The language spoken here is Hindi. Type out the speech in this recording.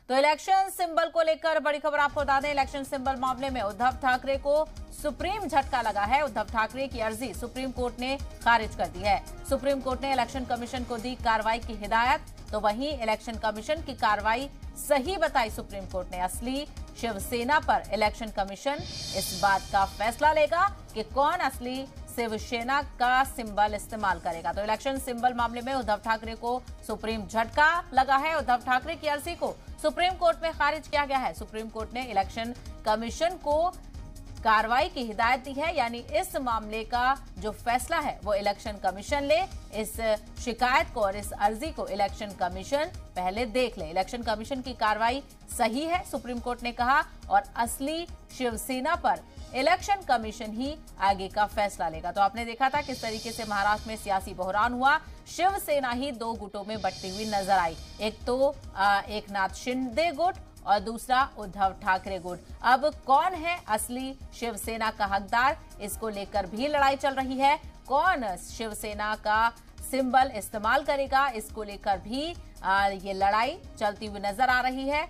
तो इलेक्शन सिंबल को लेकर बड़ी खबर आपको बता दें। इलेक्शन सिंबल मामले में उद्धव ठाकरे को सुप्रीम झटका लगा है। उद्धव ठाकरे की अर्जी सुप्रीम कोर्ट ने खारिज कर दी है। सुप्रीम कोर्ट ने इलेक्शन कमीशन को दी कार्रवाई की हिदायत, तो वहीं इलेक्शन कमीशन की कार्रवाई सही बताई सुप्रीम कोर्ट ने। असली शिवसेना पर इलेक्शन कमीशन इस बात का फैसला लेगा कि कौन असली शिवसेना का सिंबल इस्तेमाल करेगा। तो इलेक्शन सिंबल मामले में उद्धव ठाकरे को सुप्रीम झटका लगा है। उद्धव ठाकरे की अर्जी को सुप्रीम कोर्ट में खारिज किया गया है। सुप्रीम कोर्ट ने इलेक्शन कमीशन को कार्रवाई की हिदायत दी है, यानी इस मामले का जो फैसला है वो इलेक्शन कमीशन ले। इस शिकायत को और इस अर्जी को इलेक्शन कमीशन पहले देख ले। इलेक्शन कमीशन की कार्रवाई सही है, सुप्रीम कोर्ट ने कहा, और असली शिवसेना पर इलेक्शन कमीशन ही आगे का फैसला लेगा। तो आपने देखा था किस तरीके से महाराष्ट्र में सियासी बहरान हुआ। शिवसेना ही दो गुटों में बंटती हुई नजर आई। एक तो एकनाथ शिंदे गुट और दूसरा उद्धव ठाकरे गुट। अब कौन है असली शिवसेना का हकदार, इसको लेकर भी लड़ाई चल रही है। कौन शिवसेना का सिंबल इस्तेमाल करेगा, इसको लेकर भी ये लड़ाई चलती हुई नजर आ रही है।